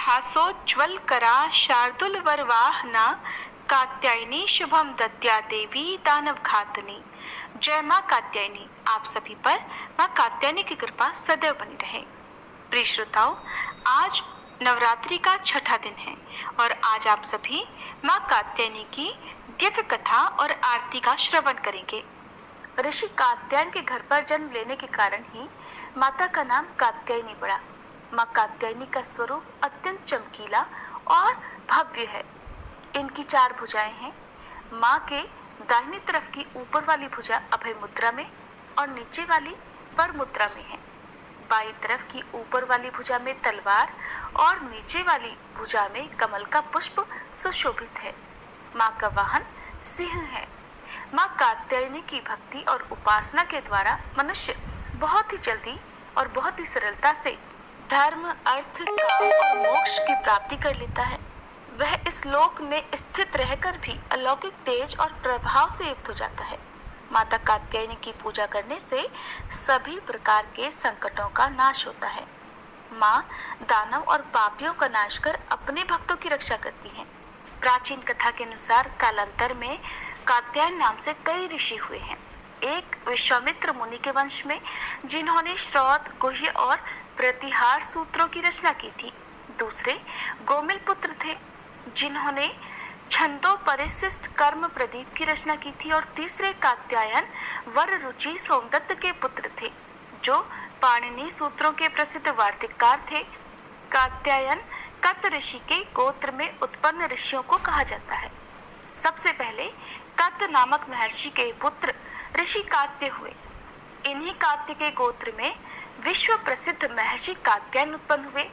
हासोज्ज्वलकरा शार्दूलवरवाहना कात्यायनी शुभम दद्या देवी दानवघातनी। जय माँ कात्यायनी आप सभी पर माँ कात्यायनी की कृपा सदैव बनी रहे। प्रिय श्रोताओं, आज नवरात्रि का छठा दिन है और आज आप सभी माँ कात्यायनी की दिव्य कथा और आरती का श्रवण करेंगे। ऋषि कात्यायन के घर पर जन्म लेने के कारण ही माता का नाम कात्यायनी पड़ा। माँ कात्यायनी का स्वरूप अत्यंत चमकीला और भव्य है। इनकी 4 भुजाएं हैं। माँ के दाहिनी तरफ की ऊपर वाली भुजा अभय मुद्रा में और नीचे वाली वर मुद्रा में है। बाईं तरफ की ऊपर वाली भुजा में तलवार और नीचे वाली भुजा में कमल का पुष्प सुशोभित है। माँ का वाहन सिंह है। माँ कात्यायनी की भक्ति और उपासना के द्वारा मनुष्य बहुत ही जल्दी और बहुत ही सरलता से धर्म, अर्थ, काम और मोक्ष की प्राप्ति कर लेता है। वह इस लोक में स्थित रहकर भी अलौकिक तेज और प्रभाव से युक्त हो जाता है। माता कात्यायनी की पूजा करने से सभी प्रकार के संकटों का नाश होता है। माँ दानव और पापियों का नाश कर अपने भक्तों की रक्षा करती हैं। प्राचीन कथा के अनुसार कालांतर में कात्यायन नाम से कई ऋषि हुए हैं। एक विश्वामित्र मुनि के वंश में, जिन्होंने श्रौत, गुह्य और प्रतिहार सूत्रों की रचना की थी। दूसरे गोमिल पुत्र थे, जिन्होंने छंदो परिशिष्ट कर्म प्रदीप की रचना की थी। और तीसरे कात्यायन वर रुचि सोमदत्त के पुत्र थे, जो पाणिनि सूत्रों के प्रसिद्ध वार्तिककार थे। कात्यायन कत ऋषि के गोत्र में उत्पन्न ऋषियों को कहा जाता है। सबसे पहले कत नामक महर्षि के पुत्र ऋषि कात्य हुए। इन्हीं कात्य के गोत्र में विश्व प्रसिद्ध महर्षि कात्यायन उत्पन्न हुए,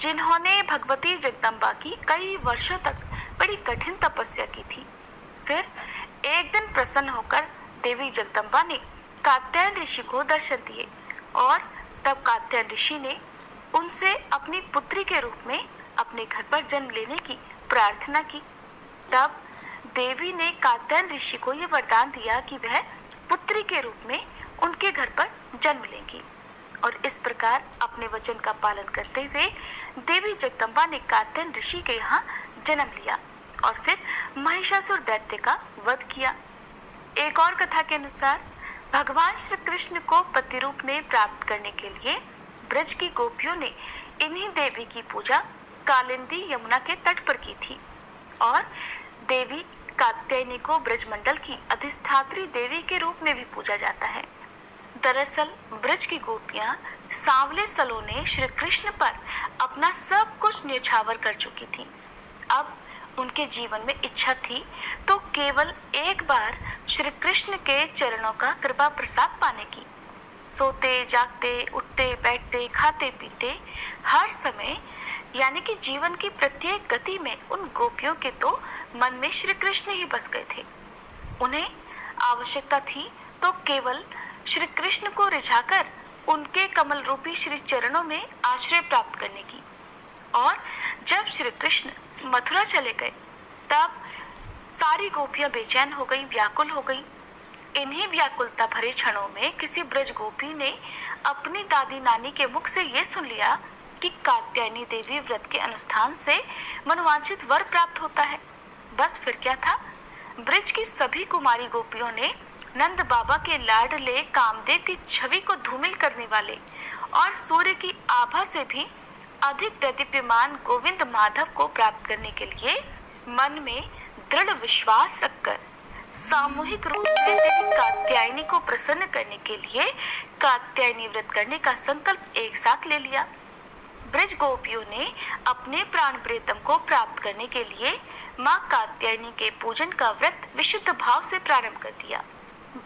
जिन्होंने भगवती जगदम्बा की कई वर्षों तक बड़ी कठिन तपस्या की थी। फिर एक दिन प्रसन्न होकर देवी जगदम्बा ने कात्यायन ऋषि को दर्शन दिए और तब कात्यायन ऋषि ने उनसे अपनी पुत्री के रूप में अपने घर पर जन्म लेने की प्रार्थना की। तब देवी ने कात्यायन ऋषि को यह वरदान दिया कि वह पुत्री के रूप में उनके घर पर जन्म लेंगी। और इस प्रकार अपने वचन का पालन करते हुए देवी जगदम्बा ने कात्यायन ऋषि के यहाँ जन्म लिया और फिर महिषासुर दैत्य का वध किया। एक और कथा के अनुसार भगवान श्री कृष्ण को पति रूप में प्राप्त करने के लिए ब्रज की गोपियों ने इन्हीं देवी की पूजा कालिंदी यमुना के तट पर की थी। और देवी कात्यायनी को ब्रजमंडल की अधिष्ठात्री देवी के रूप में भी पूजा जाता है। दरअसल ब्रज की गोपियां सांवले सलोने श्री कृष्ण पर अपना सब कुछ न्यौछावर कर चुकी थी। अब उनके जीवन में इच्छा थी तो केवल एक बार श्री कृष्ण के चरणों का कृपा प्रसाद पाने की। सोते जागते, उठते बैठते, खाते पीते हर समय यानी कि जीवन की प्रत्येक गति में उन गोपियों के तो मन में श्री कृष्ण ही बस गए थे। उन्हें आवश्यकता थी तो केवल श्री कृष्ण को रिझाकर उनके कमल रूपी श्री चरणों में आश्रय प्राप्त करने की। और जब श्री कृष्ण मथुरा चले गए तब सारी गोपियां बेचैन हो गई, व्याकुल हो गई। इन्हीं व्याकुलता भरे क्षणों में किसी ब्रज गोपी ने अपनी दादी नानी के मुख से ये सुन लिया कि कात्यायनी देवी व्रत के अनुष्ठान से मनोवांछित वर प्राप्त होता है। बस फिर क्या था, ब्रज की सभी कुमारी गोपियों ने नंद बाबा के लाडले कामदेव की छवि को धूमिल करने वाले और सूर्य की आभा से भी अधिक दैदीप्यमान गोविंद माधव को प्राप्त करने के लिए मन में दृढ़ विश्वास रखकर सामूहिक रूप से देवी कात्यायनी को प्रसन्न करने के लिए कात्यायनी व्रत करने का संकल्प एक साथ ले लिया। ब्रज गोपियों ने अपने प्राण प्रियतम को प्राप्त करने के लिए माँ कात्यायनी के पूजन का व्रत विशुद्ध भाव से प्रारंभ कर दिया।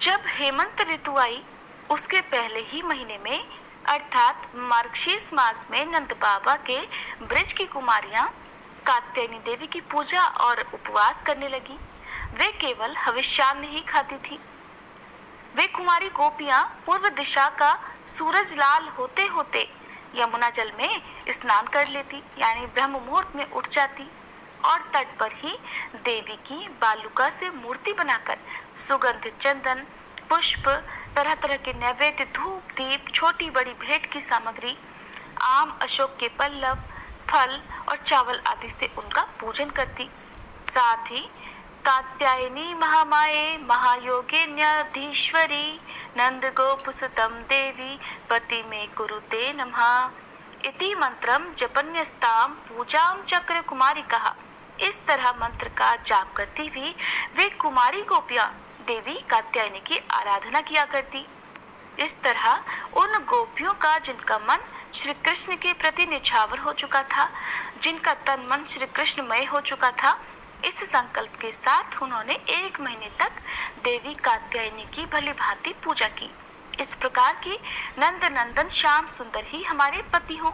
जब हेमंत ऋतु आई उसके पहले ही महीने में अर्थात मार्गशीर्ष मास में नंद बाबा के ब्रज की कुमारियां कात्यायनी देवी की पूजा और उपवास करने लगी। वे केवल हविष्यान्न ही खाती थी। वे कुमारी गोपियां पूर्व दिशा का सूरज लाल होते होते यमुना जल में स्नान कर लेती, यानी ब्रह्म मुहूर्त में उठ जाती और तट पर ही देवी की बालुका से मूर्ति बनाकर सुगंधित चंदन, पुष्प, तरह तरह के नैवेद्य, धूप, दीप, छोटी बड़ी भेंट की सामग्री, आम, अशोक के पल्लव, फल और चावल आदि से उनका पूजन करती। साथ ही कात्यायनी महामाये महायोगिन्याधीश्वरी नंद गोपुसुतं देवी पति में कुरुते नमः इति मंत्रम जपन्यस्ताम पूजां चक्र कुमारी कहा। इस तरह मंत्र का जाप करती हुई वे कुमारी गोपियां देवी कात्यायनी की आराधना किया करती। इस तरह उन गोपियों का जिनका मन श्री कृष्ण के प्रति निछावर हो चुका था, जिनका तन मन श्री कृष्णमय हो चुका था, इस संकल्प के साथ उन्होंने 1 महीने तक देवी कात्यायनी की भली भांति पूजा की। इस प्रकार की नंद नंदन श्याम सुंदर ही हमारे पति हों।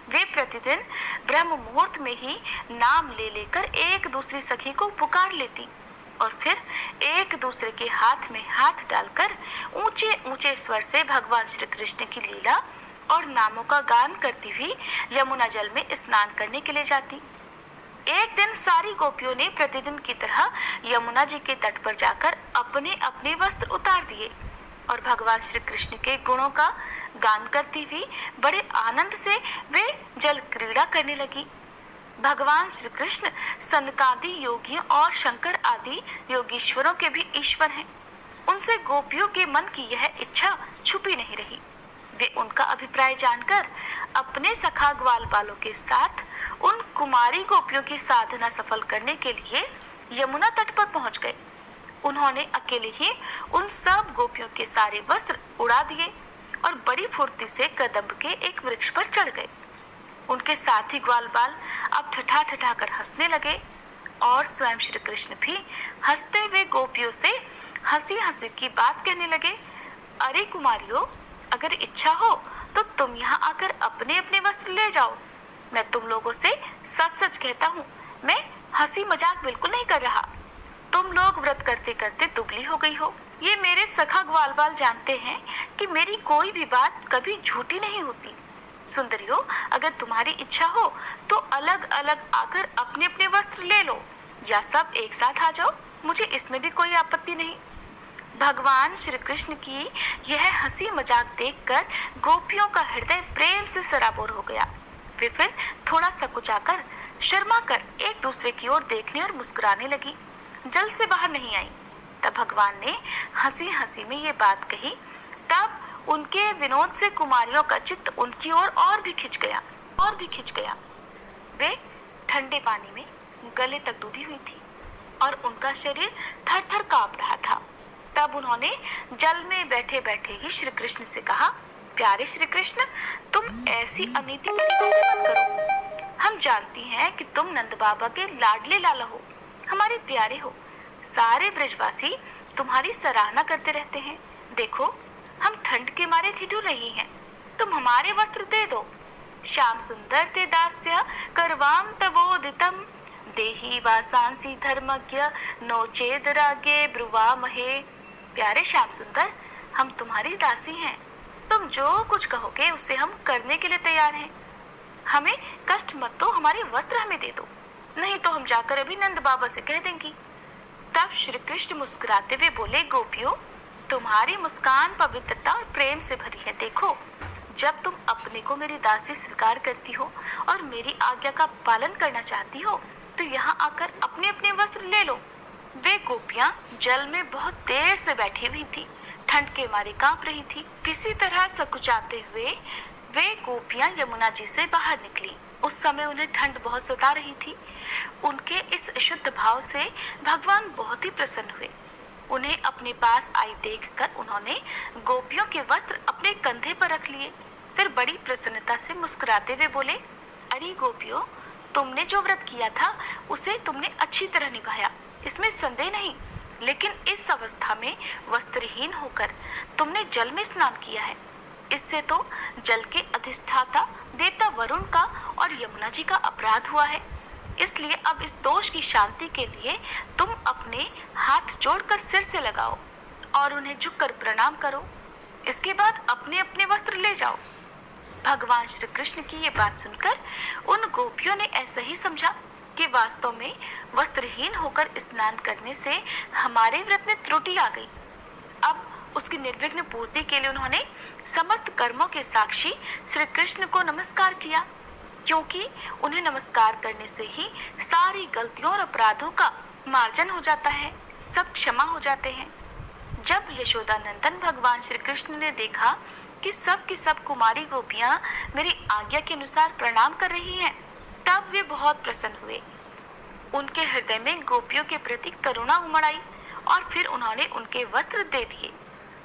वे प्रतिदिन ब्रह्म मुहूर्त में ही नाम ले लेकर एक दूसरी सखी को पुकार लेती और फिर एक दूसरे के हाथ में हाथ डालकर ऊंचे ऊंचे स्वर से भगवान श्री कृष्ण की लीला और नामों का गान करती हुई यमुना जल में स्नान करने के लिए जाती। एक दिन सारी गोपियों ने प्रतिदिन की तरह यमुना जी के तट पर जाकर अपने अपने वस्त्र उतार दिए और भगवान श्री कृष्ण के गुणों का गान करती हुई बड़े आनंद से वे जल क्रीड़ा करने लगी। भगवान श्री कृष्ण सनकादि योगियों और शंकर आदि योगीश्वरों के भी ईश्वर हैं। उनसे गोपियों के मन की यह इच्छा छुपी नहीं रही। वे उनका अभिप्राय जानकर अपने सखा ग्वाल बालों के साथ उन कुमारी गोपियों की साधना सफल करने के लिए यमुना तट पर पहुंच गए। उन्होंने अकेले ही उन सब गोपियों के सारे वस्त्र उड़ा दिए और बड़ी फुर्ती से कदम्ब के एक वृक्ष पर चढ़ गए। उनके साथी ग्वाल बाल अब ठठा ठठा कर हंसने लगे और स्वयं श्री कृष्ण भी हंसते हुए गोपियों से हंसी हंसी की बात कहने लगे। अरे कुमारियों, अगर इच्छा हो तो तुम यहाँ आकर अपने अपने वस्त्र ले जाओ। मैं तुम लोगों से सच सच कहता हूँ, मैं हंसी मजाक बिल्कुल नहीं कर रहा। तुम लोग व्रत करते करते दुबली हो गई हो। ये मेरे सखा ग्वाल बाल जानते हैं कि मेरी कोई भी बात कभी झूठी नहीं होती। सुंदरियों, अगर तुम्हारी इच्छा हो तो अलग अलग आकर अपने अपने वस्त्र ले लो या सब एक साथ आ जाओ, मुझे इसमें भी कोई आपत्ति नहीं। भगवान श्री कृष्ण की यह हंसी मजाक देखकर गोपियों का हृदय प्रेम से सराबोर हो गया। वे फिर थोड़ा सकुचाकर शर्मा कर एक दूसरे की ओर देखने और मुस्कुराने लगी। जल से बाहर नहीं आई। तब भगवान ने हंसी हंसी में ये बात कही। तब उनके विनोद से कुमारियों का चित्त उनकी ओर और भी खिंच गया। वे ठंडे पानी में गले तक डूबी हुई थी और उनका शरीर थर थर कांप रहा था। तब उन्होंने जल में बैठे बैठे ही श्री कृष्ण से कहा, प्यारे श्री कृष्ण, तुम ऐसी अनीति मत करो। हम जानती हैं कि तुम नंद बाबा के लाडले लाला हो, हमारे प्यारे हो। सारे ब्रजवासी तुम्हारी सराहना करते रहते हैं। देखो, हम ठंड के मारे ठिठुर रही हैं, तुम हमारे वस्त्र दे दो। श्याम सुंदर ते दास्य करवाम तवोदितम देही वासांसी धर्मज्ञ नोचेद रागे ब्रुवामहे। प्यारे श्याम सुंदर, हम तुम्हारी दासी हैं। तुम जो कुछ कहोगे उसे हम करने के लिए तैयार हैं। हमें कष्ट मत दो, हमारे वस्त्र हमें दे दो, नहीं तो हम जाकर अभी नंद बाबा से कह देंगी। तब श्री कृष्ण मुस्कुराते हुए बोले, गोपियों, तुम्हारी मुस्कान पवित्रता और प्रेम से भरी है। देखो, जब तुम अपने को मेरी दासी स्वीकार करती हो और मेरी आज्ञा का पालन करना चाहती हो तो यहाँ आकर अपने अपने वस्त्र ले लो। वे गोपियाँ जल में बहुत देर से बैठी हुई थी, ठंड के मारे कांप रही थी। किसी तरह सकुचाते हुए वे गोपियाँ यमुना जी से बाहर निकली। उस समय उन्हें ठंड बहुत सता रही थी। उनके इस शुद्ध भाव से भगवान बहुत ही प्रसन्न हुए। उन्हें अपने पास आई देखकर उन्होंने गोपियों के वस्त्र अपने कंधे पर रख लिए। फिर बड़ी प्रसन्नता से मुस्कुराते हुए बोले, अरे गोपियों, तुमने जो व्रत किया था उसे तुमने अच्छी तरह निभाया, इसमें संदेह नहीं। लेकिन इस अवस्था में वस्त्रहीन होकर तुमने जल में स्नान किया है। इससे तो जल के अधिष्ठाता देवता वरुण का और यमुना जी का अपराध हुआ है। इसलिए अब इस दोष की शांति के लिए तुम अपने हाथ जोड़कर सिर से लगाओ और उन्हें झुककर प्रणाम करो। इसके बाद अपने अपने वस्त्र ले जाओ। भगवान श्री कृष्ण की ये बात सुनकर उन गोपियों ने ऐसा ही समझा कि वास्तव में वस्त्रहीन होकर स्नान करने से हमारे व्रत में त्रुटि आ गई। अब उसकी निर्विघ्न पूर्ति के लिए उन्होंने समस्त कर्मों के साक्षी श्री कृष्ण को नमस्कार किया। क्योंकि उन्हें नमस्कार करने से ही सारी गलतियों और अपराधों का मार्जन हो जाता है, सब क्षमा हो जाते हैं। जब यशोदानंदन भगवान श्री कृष्ण ने देखा कि सब की सब कुमारी गोपियां मेरी आज्ञा के अनुसार प्रणाम कर रही हैं, तब वे बहुत प्रसन्न हुए। उनके हृदय में गोपियों के प्रति करुणा उमड़ आई और फिर उन्होंने उनके वस्त्र दे दिए।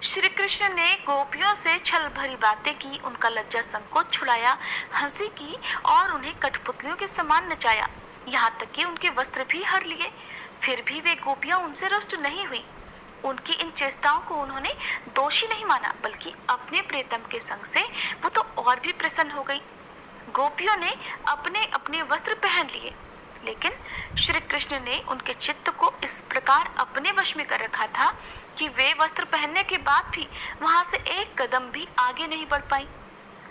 श्री कृष्ण ने गोपियों से छल भरी बातें की, उनका लज्जा संकोच छुड़ाया, हंसी की और उन्हें कठपुतलियों के समान नचाया, यहाँ तक कि उनके वस्त्र भी हर लिए। फिर भी वे गोपियां उनसे रुष्ट नहीं हुई। उनकी इन चेष्टाओं को उन्होंने दोषी नहीं माना, बल्कि अपने प्रियतम के संग से वो तो और भी प्रसन्न हो गई। गोपियों ने अपने अपने वस्त्र पहन लिए, लेकिन श्री कृष्ण ने उनके चित्त को इस प्रकार अपने वश में कर रखा था कि वे वस्त्र पहनने के बाद भी वहां से एक कदम भी आगे नहीं बढ़ पाई।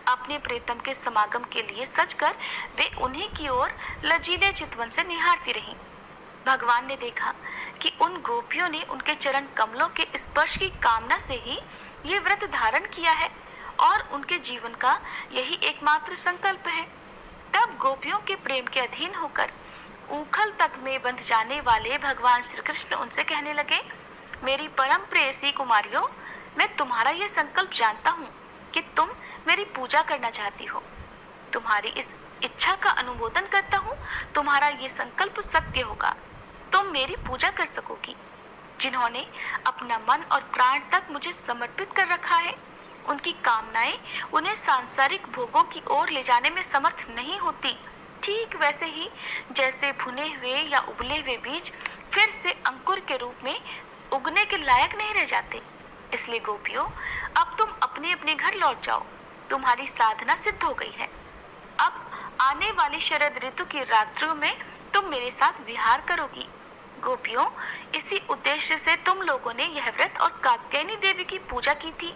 अपने प्रियतम के समागम के लिए सजकर वे उन्हीं की ओर लजीले चितवन से निहारती रहीं। भगवान ने देखा कि उन गोपियों ने उनके चरण कमलों के स्पर्श की कामना से ही ये व्रत धारण किया है और उनके जीवन का यही एकमात्र संकल्प है। तब गोपियों के प्रेम के अधीन होकर ऊखल तक में बंध जाने वाले भगवान श्री कृष्ण उनसे कहने लगे, मेरी परम प्रेयसी कुमारियों, मैं तुम्हारा ये संकल्प जानता हूँ कि तुम मेरी पूजा करना चाहती हो। तुम्हारी इस इच्छा का अनुमोदन करता हूँ। तुम्हारा ये संकल्प सत्य होगा, तुम मेरी पूजा कर सकोगी। जिन्होंने अपना मन और प्राण तक मुझे समर्पित कर रखा है, उनकी कामनाएं उन्हें सांसारिक भोगों की ओर ले जाने में समर्थ नहीं होती। ठीक वैसे ही जैसे भुने हुए या उबले हुए बीज फिर से अंकुर के रूप में उगने के लायक नहीं रह जाते। इसलिए गोपियों, अब तुम अपने अपने घर लौट जाओ, तुम्हारी साधना सिद्ध हो गई है। अब आने वाली शरद ऋतु की रात्रियों में तुम मेरे साथ विहार करोगी। गोपियों, इसी उद्देश्य से तुम लोगों ने यह व्रत और कात्यायनी देवी की पूजा की थी।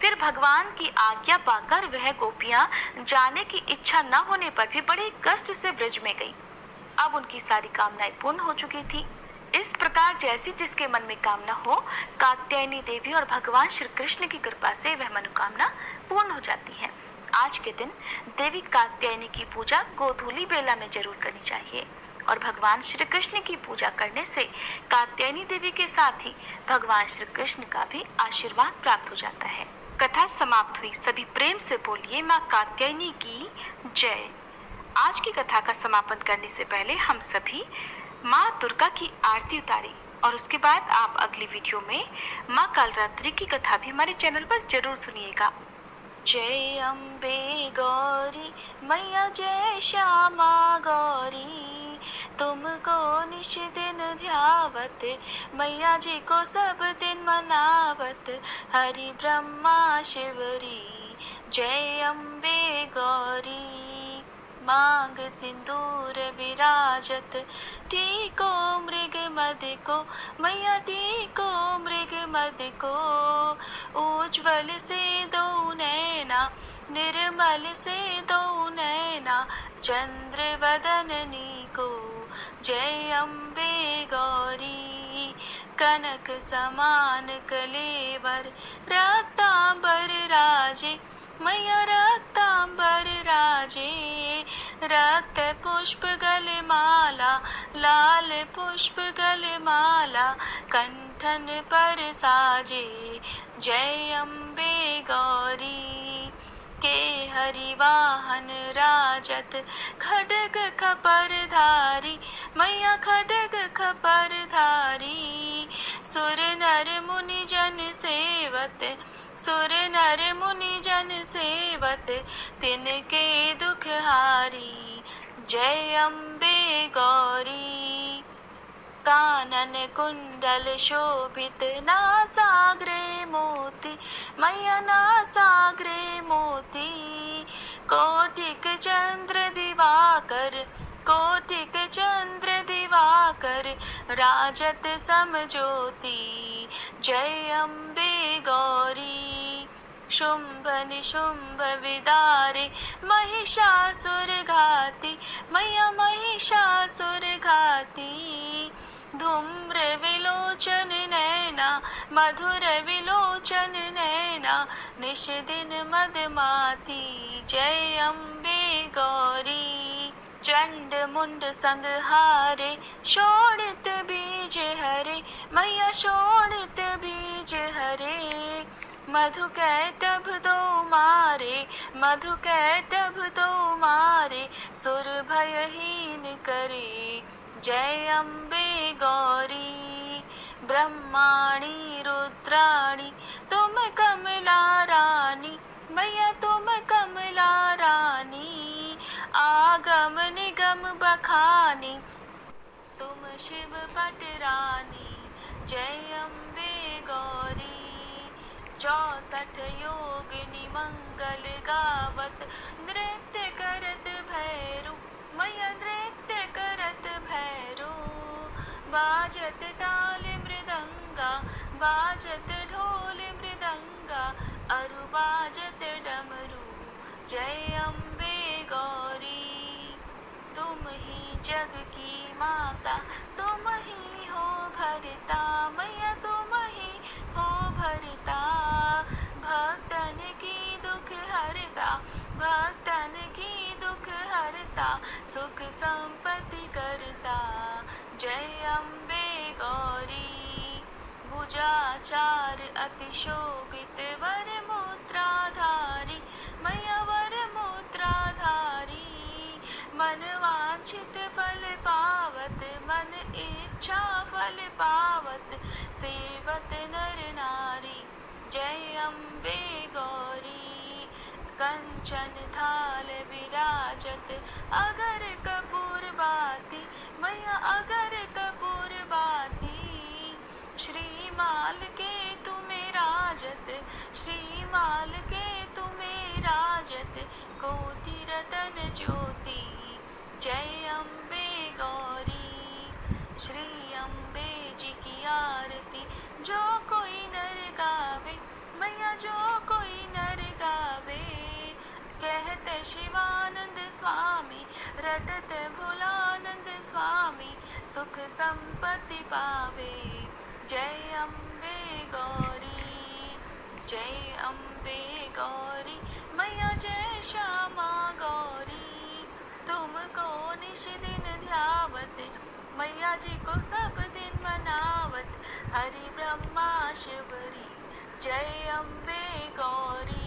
फिर भगवान की आज्ञा पाकर वह गोपियां जाने की इच्छा न होने पर भी बड़े कष्ट से ब्रज में गई। अब उनकी सारी कामनाएं पूर्ण हो चुकी थी। इस प्रकार जैसी जिसके मन में कामना हो, कात्यायनी देवी और भगवान श्री कृष्ण की कृपा से वह मनोकामना पूर्ण हो जाती है। आज के दिन देवी कात्यायनी की पूजा गोधूली बेला में जरूर करनी चाहिए और भगवान श्री कृष्ण की पूजा करने से कात्यायनी देवी के साथ ही भगवान श्री कृष्ण का भी आशीर्वाद प्राप्त हो जाता है। कथा समाप्त हुई। सभी प्रेम से बोलिए माँ कात्यायनी की जय। आज की कथा का समापन करने से पहले हम सभी माँ दुर्गा की आरती उतारें और उसके बाद आप अगली वीडियो में माँ कालरात्रि की कथा भी हमारे चैनल पर जरूर सुनिएगा। जय अम्बे गौरी मैया, जय श्यामा गौरी, तुमको निश दिन ध्यावत, मैया जी को सब दिन मनावत, हरि ब्रह्मा शिवरी। जय अम्बे गौरी, मांग सिंदूर विराजत, टीको मृग मद को, मैया टीको मृग मद को, उज्ज्वल से दो नैना, निर्मल से दो नैना, चंद्र वदननी को। जय अम्बे गौरी, कनक समान कलेवर, रक्तांबर राजे, मैया रक्तांबर राजे, रक्त पुष्प गलमाला, लाल पुष्प गलमाला, कंठन पर साजे। जय अम्बे गौरी, के हरिवाहन राजत, खड्ग खपर धारी, मैया खड्ग खपर धारी, सुर नर मुनि जन सेवत, सुर नर मुनि जन सेवत, तिनके दुख हारी। जय अम्बे गौरी, कानन कुंडल शोभित, नासाग्रे मोती, मैया नासाग्रे मोती, कोटिक चंद्र दिवाकर, कोटिक चंद्र दिवाकर, राजत समज्योति। जय अम्बे गौरी, शुंभ निशुंभ विदारे, महिषासुर घाती, मैया महिषासुर घाती, धूम्र विलोचन नैना, मधुर विलोचन नैना, निश दिन मदमाती। जय अम्बे गौरी। चंड मुंड संहारे शोणित बीज हरे, मैया शोणित बीज हरे। मधु कैटभ दो मारे, मधु कैटभ दो मारे, सुर भयहीन करे। जय अम्बे गौरी। ब्रह्माणी रुद्राणी तुम कमला रानी, मैया तुम कमला रानी। आगम निगम बखानी तुम शिव पटरानी। जय अम्बे गौरी। 64 योगिनी मंगल गावत, नृत्य करत भैरू, मैया नृत्य करत भैरू। बाजत ताल मृदंगा, बाजत ढोल मृदंगा, अरु बाजत डमरू। जय अम्बे गौरी। तुम ही जग की माता, तुम ही हो भरता, मैया तुम ही हो भरता। भक्तन की दुख हरता, भक्तन की दुख हरता, सुख संपत्ति करता। जय अम्बे गौरी। भुजाचार अति शोभित वर मुद्राधारी, मैया वर मुद्राधारी। मन वांछित फल पावत, मन इच्छा फल पावत, सेवत नर नारी। जय अम्बे गौरी। कंचन थाल विराजत, अगर कपूर बाती, मैया अगर कपूर बाती। श्रीमाल के तुम्हें राजत, श्रीमाल के तुम्हें राजत, कोटि रतन ज्योति। जय अम्बे गौरी। श्री अम्बे जी की आरती जो कोई नर गावे, मैया जो कोई नर गावे। कहते शिवानंद स्वामी, रटत भोलानंद स्वामी, सुख संपत्ति पावे। जय अम्बे गौरी। जय अम्बे गौरी, मैया जय श्यामा गौरी। तुमको निश दिन ध्यावत, मैया जी को सब दिन मनावत, हरि ब्रह्मा शिवरी। जय अम्बे गौरी।